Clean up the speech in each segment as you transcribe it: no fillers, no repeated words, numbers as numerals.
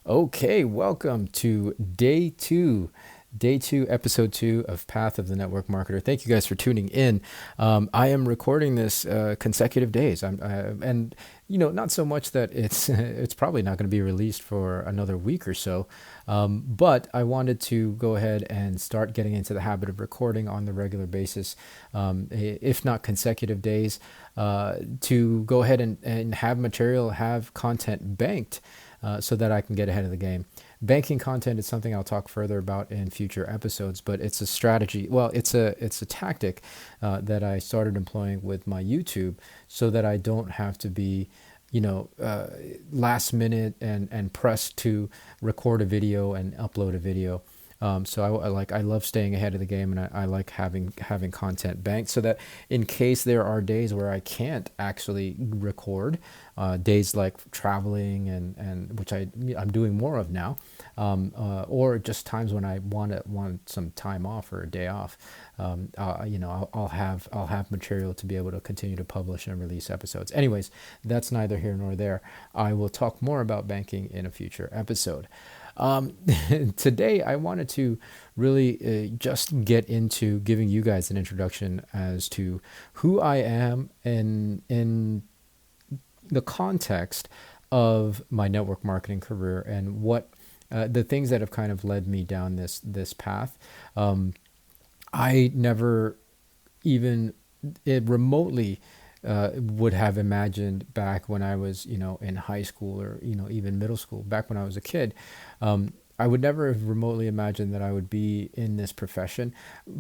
Okay, welcome to day two, episode two of Path of the Network Marketer. Thank you guys for tuning in. I am recording this consecutive days. And not so much that it's it's probably not going to be released for another week or so. But I wanted to go ahead and start getting into the habit of recording on the regular basis, if not consecutive days, to go ahead and have material, have content banked so that I can get ahead of the game. Banking content is something I'll talk further about in future episodes, but it's a strategy. Well, it's a tactic that I started employing with my YouTube, so that I don't have to be, last minute and pressed to record a video and upload a video. I love staying ahead of the game, and I like having content banked, so that in case there are days where I can't actually record, days like traveling and which I'm doing more of now, or just times when I want some time off or a day off, I'll have material to be able to continue to publish and release episodes. Anyways, that's neither here nor there. I will talk more about banking in a future episode. Um, Today, I wanted to really just get into giving you guys an introduction as to who I am in the context of my network marketing career, and what the things that have kind of led me down this path. I never even remotely would have imagined back when I was, in high school, or, even middle school, back when I was a kid. I would never have remotely imagined that I would be in this profession,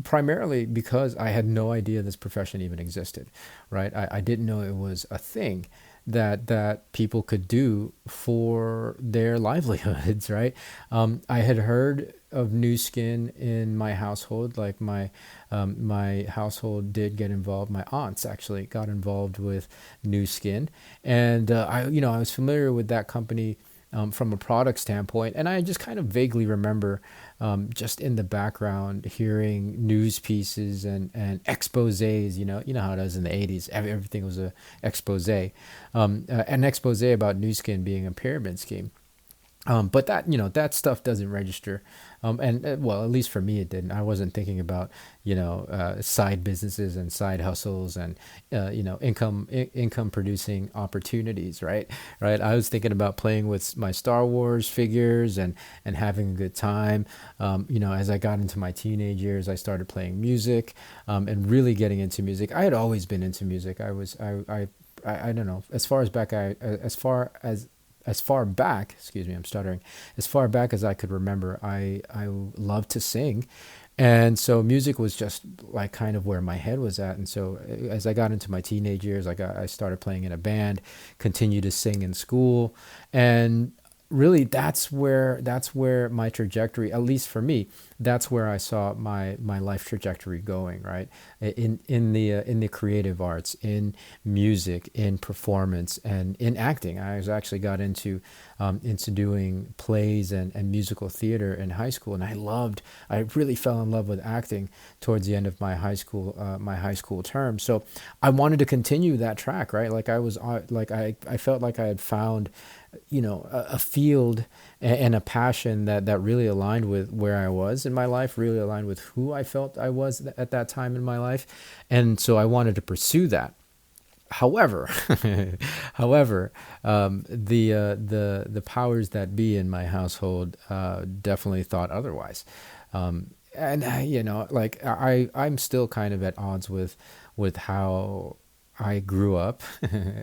primarily because I had no idea this profession even existed, right? I didn't know it was a thing that people could do for their livelihoods, right? I had heard of new skin in my household. Like my household did get involved. My aunts actually got involved with new skin, and I was familiar with that company from a product standpoint, and I just kind of vaguely remember, just in the background, hearing news pieces and exposés. You know how it is in the '80s. Everything was a expose, an expose about new skin being a pyramid scheme. But that stuff doesn't register, and well, at least for me, it didn't. I wasn't thinking about side businesses and side hustles and income producing opportunities, right? Right. I was thinking about playing with my Star Wars figures and having a good time. As I got into my teenage years, I started playing music, and really getting into music. I had always been into music. I don't know, as far back, excuse me, I'm stuttering, as far back as I could remember, I loved to sing. And so music was just like kind of where my head was at. And so as I got into my teenage years, I started playing in a band, continued to sing in school, and really that's where my trajectory, at least for me, that's where I saw my life trajectory going, right? In the creative arts, in music, in performance, and in acting. I was actually got into doing plays and musical theater in high school, and I really fell in love with acting towards the end of my high school term. So I wanted to continue that track, right? Like I felt like I had found, a field and a passion that really aligned with where I was in my life, really aligned with who I felt I was at that time in my life. And so I wanted to pursue that. However, however, the powers that be in my household definitely thought otherwise. And like I'm still kind of at odds with how I grew up.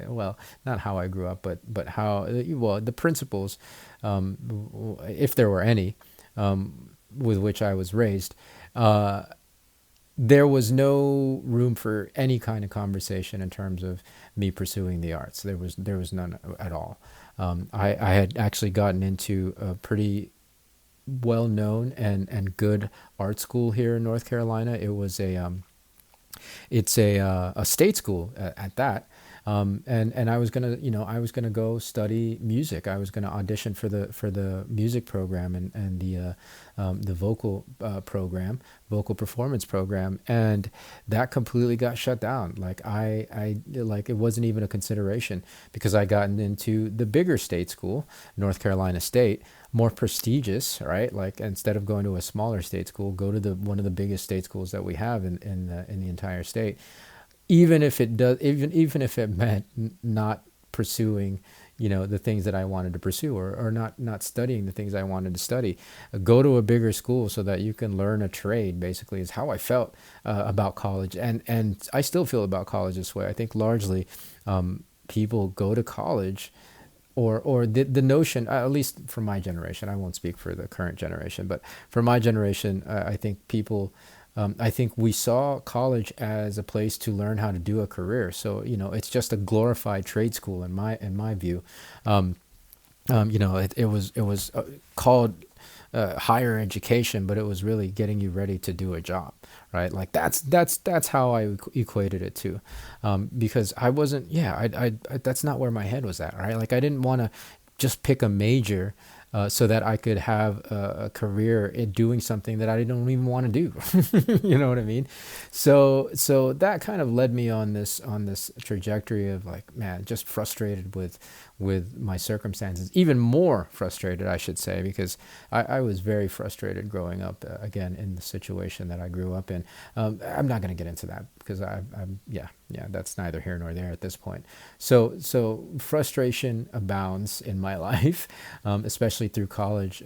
Well, not how I grew up, but how, well, the principles, if there were any, with which I was raised. There was no room for any kind of conversation in terms of me pursuing the arts. There was none at all. I had actually gotten into a pretty well known and good art school here in North Carolina. It's a state school at that. And I was gonna go study music. I was gonna audition for the music program and the vocal program, vocal performance program, and that completely got shut down. Like like it wasn't even a consideration because I gotten into the bigger state school, North Carolina State, more prestigious, right? Like instead of going to a smaller state school, go to the one of the biggest state schools that we have in the entire state. Even if it does, even if it meant not pursuing, the things that I wanted to pursue, or not studying the things I wanted to study. Go to a bigger school so that you can learn a trade, basically, is how I felt about college. And I still feel about college this way. I think largely people go to college, or the notion, at least for my generation, I won't speak for the current generation, but for my generation, I think I think we saw college as a place to learn how to do a career. So, it's just a glorified trade school in my view. It was called higher education, but it was really getting you ready to do a job, right? Like that's how I equated it to, because I wasn't, yeah, that's not where my head was at, right? Like I didn't want to just pick a major so that I could have a career in doing something that I don't even want to do. You know what I mean? So that kind of led me on this trajectory of like, man, just frustrated with my circumstances, even more frustrated, I should say, because I was very frustrated growing up, again, in the situation that I grew up in. I'm not going to get into that because yeah, that's neither here nor there at this point. So frustration abounds in my life, especially through college,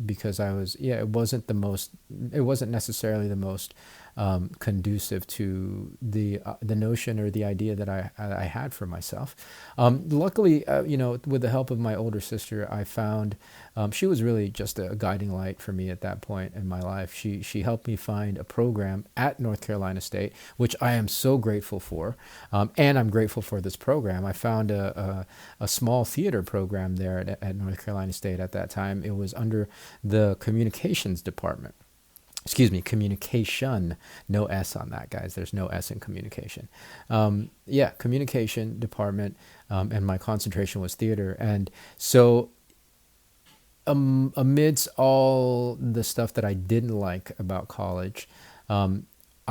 because it wasn't necessarily the most conducive to the notion or the idea that I had for myself. Luckily, with the help of my older sister, I found she was really just a guiding light for me at that point in my life. She helped me find a program at North Carolina State, which I am so grateful for, and I'm grateful for this program. I found a small theater program there at North Carolina State at that time. It was under the communications department. Excuse me, communication, no S on that, guys. There's no S in communication. Communication department, and my concentration was theater. And so amidst all the stuff that I didn't like about college,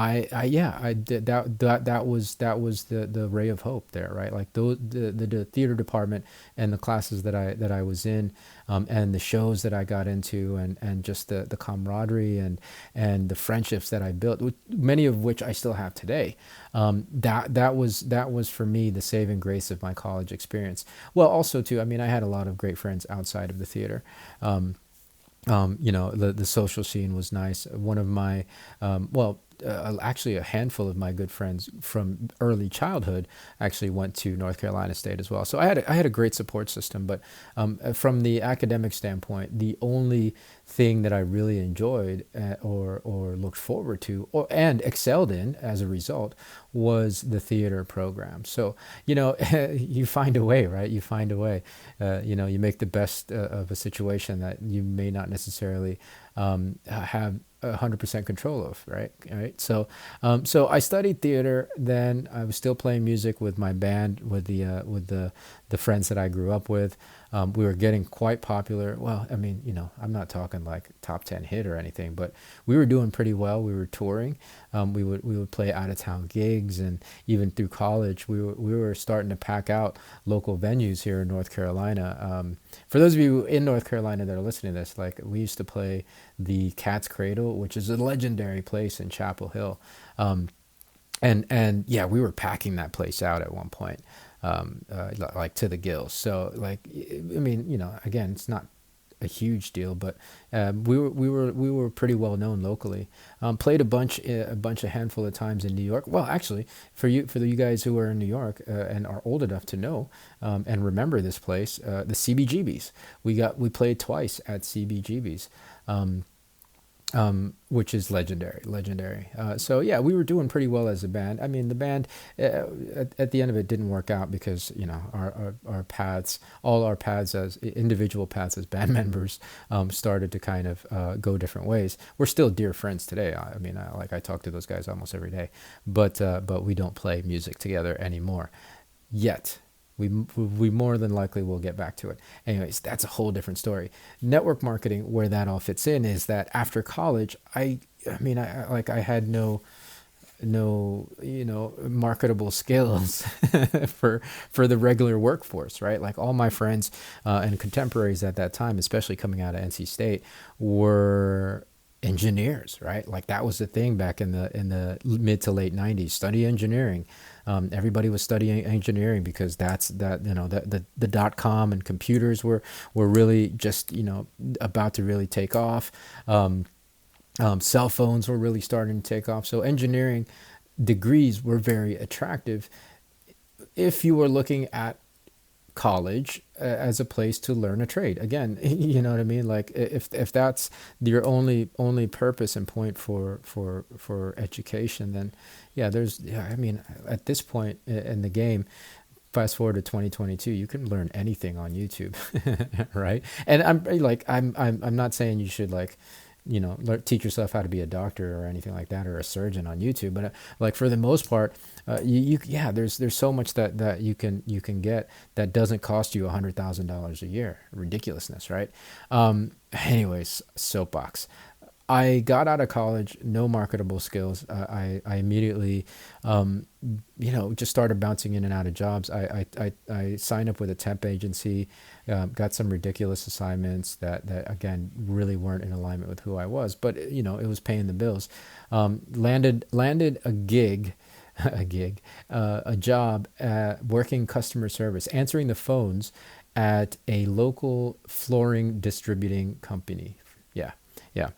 I did that was the ray of hope there, right? Like the theater department and the classes that I was in, and the shows that I got into, and just the camaraderie and the friendships that I built, many of which I still have today. That was for me the saving grace of my college experience. Well, also too, I mean, I had a lot of great friends outside of the theater. The social scene was nice. One of my, actually a handful of my good friends from early childhood actually went to North Carolina State as well. So I had a great support system, but from the academic standpoint, the only thing that I really enjoyed, or looked forward to, and excelled in as a result, was the theater program. So, you find a way, right? You find a way. You make the best of a situation that you may not necessarily have 100% control of, right? So I studied theater. Then I was still playing music with my band, with the friends that I grew up with. We were getting quite popular. Well, I mean, I'm not talking like top 10 hit or anything, but we were doing pretty well. We were touring. We would play out of town gigs, and even through college, we were starting to pack out local venues here in North Carolina. For those of you in North Carolina that are listening to this, like, we used to play the Cat's Cradle, which is a legendary place in Chapel Hill. And yeah, we were packing that place out at one point, like to the gills. So, like, I mean, again, it's not a huge deal, but we were pretty well known locally. Played a handful of times in New York. Well, actually, for you guys who are in New York and are old enough to know and remember this place, the CBGB's. We played twice at CBGB's. Which is legendary. So yeah, we were doing pretty well as a band. I mean, the band at the end of it didn't work out because our paths, all our paths as individual paths as band members, started to kind of go different ways. We're still dear friends today. I mean, I talk to those guys almost every day, but we don't play music together anymore. yet. We more than likely will get back to it. Anyways, that's a whole different story. Network marketing, where that all fits in, is that after college, I mean, I had no marketable skills for the regular workforce, right? Like all my friends and contemporaries at that time, especially coming out of NC State, were engineers, right? Like that was the thing back in the mid to late 90s. Study engineering. Everybody was studying engineering because the .com and computers were really just about to really take off. Cell phones were really starting to take off. So engineering degrees were very attractive if you were looking at college as a place to learn a trade. Again, you know what I mean? Like if that's your only purpose and point for education, then I mean, at this point in the game, fast forward to 2022, you can learn anything on YouTube, right? And I'm not saying you should teach yourself how to be a doctor or anything like that, or a surgeon on YouTube. But like for the most part, there's so much that you can get that doesn't cost you $100,000 a year. Ridiculousness, right? Anyways, soapbox. I got out of college, no marketable skills. I immediately, just started bouncing in and out of jobs. I signed up with a temp agency, got some ridiculous assignments that again really weren't in alignment with who I was, but it was paying the bills. Landed a gig, a job working customer service, answering the phones at a local flooring distributing company. Yeah, yeah.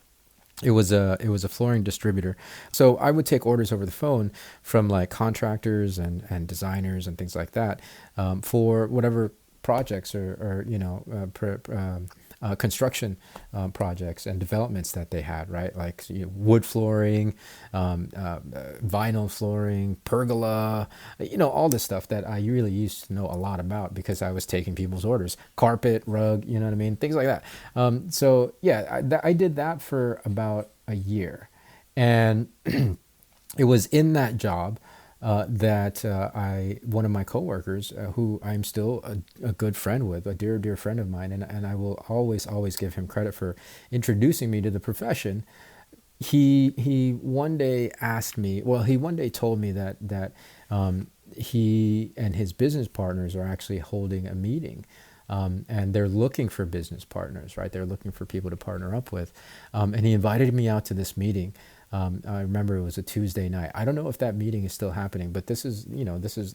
It was a flooring distributor. So I would take orders over the phone from like contractors and designers and things like that, for whatever projects or construction projects and developments that they had, right? Like wood flooring, vinyl flooring, pergola, all this stuff that I really used to know a lot about because I was taking people's orders. Carpet, rug, you know what I mean? Things like that. So yeah, I did that for about a year. And it was in that job that one of my coworkers, who I'm still a good friend with, a dear friend of mine, and I will always give him credit for introducing me to the profession. He one day asked me, well, he one day told me that he and his business partners are actually holding a meeting. And they're looking for business partners, right? They're looking for people to partner up with. And he invited me out to this meeting. I remember it was a Tuesday night. I don't know if that meeting is still happening, but this is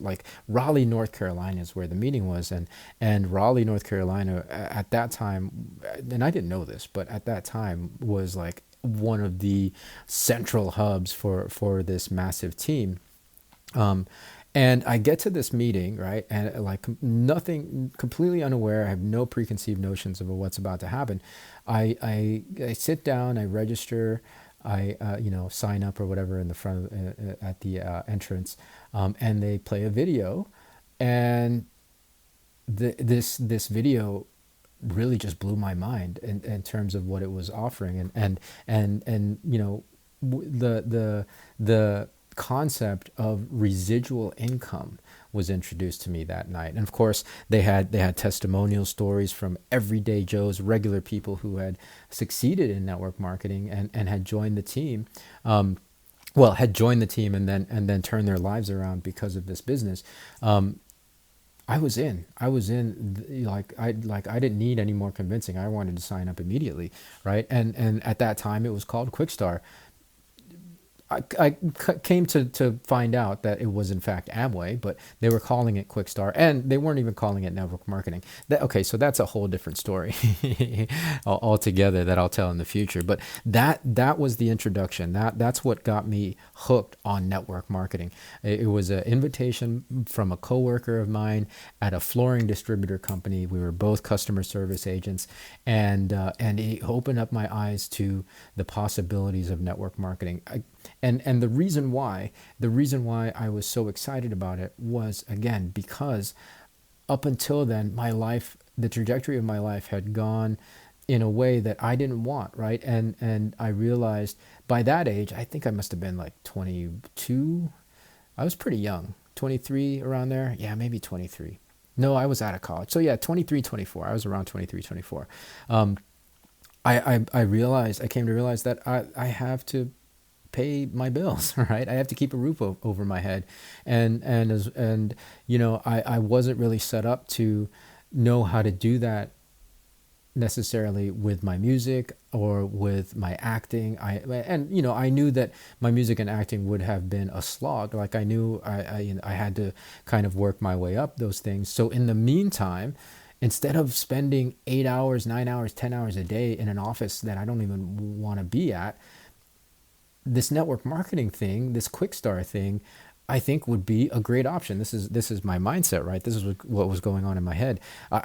like Raleigh, North Carolina is where the meeting was. And Raleigh, North Carolina at that time, and I didn't know this, but at that time was like one of the central hubs for this massive team. And I get to this meeting, right? And like nothing, completely unaware. I have no preconceived notions of what's about to happen. I sit down, I register, I sign up or whatever in the front at the entrance, and they play a video, and this video really just blew my mind in terms of what it was offering, and the concept of residual income was introduced to me that night. And of course they had testimonial stories from everyday Joes, regular people who had succeeded in network marketing and had joined the team, had joined the team and then turned their lives around because of this business. I was in I didn't need any more convincing. I wanted to sign up immediately, right? And at that time it was called Quickstar. I came to find out that it was in fact Amway, but they were calling it Quickstar, and they weren't even calling it network marketing. So that's a whole different story altogether that I'll tell in the future. But that was the introduction. That's what got me hooked on network marketing. It was an invitation from a coworker of mine at a flooring distributor company. We were both customer service agents, and it opened up my eyes to the possibilities of network marketing. And the reason why I was so excited about it was, again, because up until then, the trajectory of my life had gone in a way that I didn't want, right? And I realized by that age, I think I must have been like 22. I was pretty young, 23 around there. Yeah, maybe 23. No, I was out of college. So yeah, 23, 24. I was around 23, 24. Um, I realized, I came to realize that I have to pay my bills, right? I have to keep a roof over my head. And I wasn't really set up to know how to do that necessarily with my music or with my acting. I knew that my music and acting would have been a slog. Like I knew I had to kind of work my way up those things. So in the meantime, instead of spending 8 hours, 9 hours, 10 hours a day in an office that I don't even want to be at, this network marketing thing, this quick start thing, I think would be a great option. This is my mindset, right? This is what was going on in my head.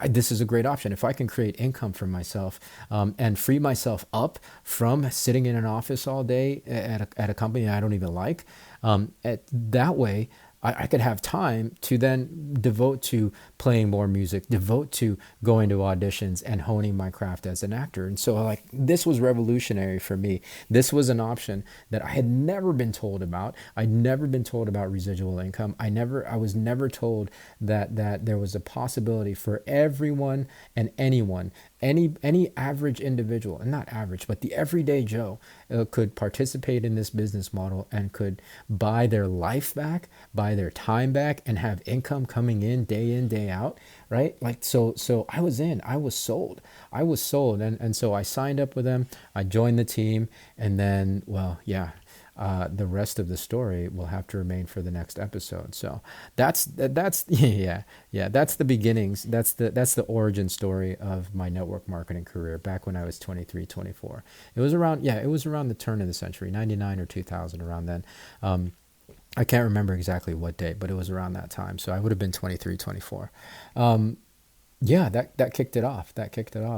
This is a great option if I can create income for myself, and free myself up from sitting in an office all day at a company I don't even like. That way, I could have time to then devote to playing more music, devote to going to auditions and honing my craft as an actor. And so like this was revolutionary for me. This was an option that I had never been told about. I'd never been told about residual income. I was never told that there was a possibility for everyone and anyone, any average individual, and not average, but the everyday Joe, could participate in this business model and could buy their life back, buy their time back, and have income coming in, day out, right? Like so I was sold. And so I signed up with them. I joined the team, and then, well, yeah. The rest of the story will have to remain for the next episode. So that's yeah, that's the beginnings. That's the origin story of my network marketing career back when I was 23, 24. It was around the turn of the century, 99 or 2000, around then. I can't remember exactly what date, but it was around that time. So I would have been 23, 24. Yeah, that kicked it off.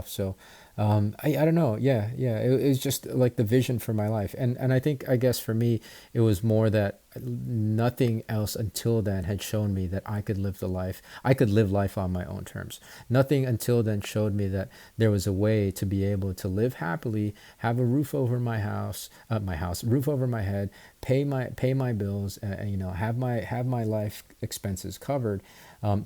So, I don't know. Yeah. It was just like the vision for my life. And I guess for me, it was more that nothing else until then had shown me that I could live life on my own terms. Nothing until then showed me that there was a way to be able to live happily, have a roof over roof over my head, pay my bills, have my life expenses covered.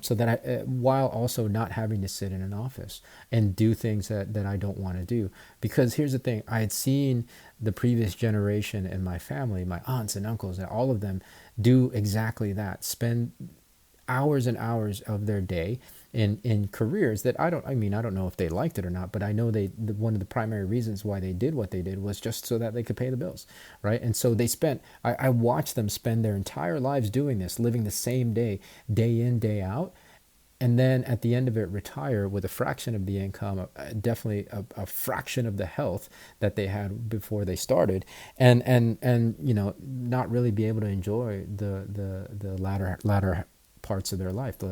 So that while also not having to sit in an office and do things that I don't want to do. Because here's the thing, I had seen the previous generation in my family, my aunts and uncles, and all of them do exactly that, spend hours and hours of their day in careers that I don't know if they liked it or not, but I know one of the primary reasons why they did what they did was just so that they could pay the bills, right? And so I watched them spend their entire lives doing this, living the same day in, day out, and then at the end of it retire with a fraction of the income, definitely a fraction of the health that they had before they started, and not really be able to enjoy the latter parts of their life, till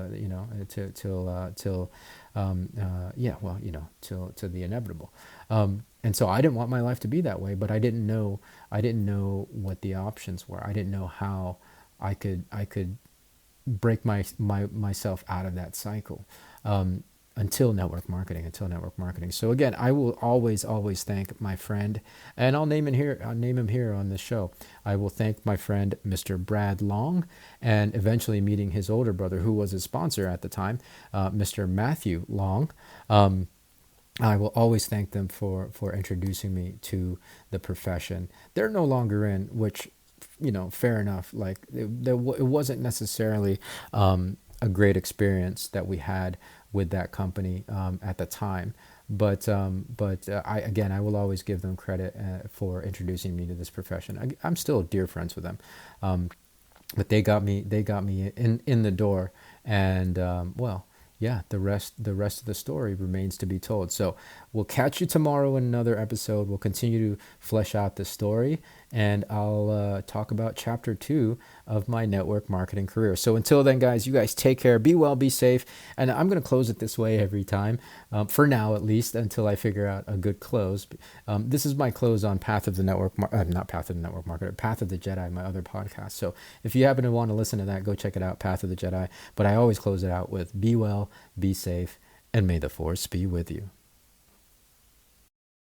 the inevitable. And so I didn't want my life to be that way, but I didn't know what the options were. I didn't know how I could break myself out of that cycle, until network marketing. So again, I will always thank my friend, and I'll name him here on this show. I will thank my friend, Mr. Brad Long, and eventually meeting his older brother, who was his sponsor at the time, Mr. Matthew Long. I will always thank them for introducing me to the profession. They're no longer in, which, fair enough. Like it wasn't necessarily a great experience that we had with that company at the time, but I will always give them credit for introducing me to this profession. I'm still dear friends with them, but they got me in the door, and yeah, the rest of the story remains to be told. So we'll catch you tomorrow in another episode. We'll continue to flesh out the story, and I'll talk about chapter 2 of my network marketing career. So until then, guys, you guys take care, be well, be safe. And I'm going to close it this way every time, for now at least, until I figure out a good close. This is my close on Path of the Network, not Path of the Network Marketer, Path of the Jedi, my other podcast. So if you happen to want to listen to that, go check it out, Path of the Jedi. But I always close it out with be well, be safe, and may the Force be with you.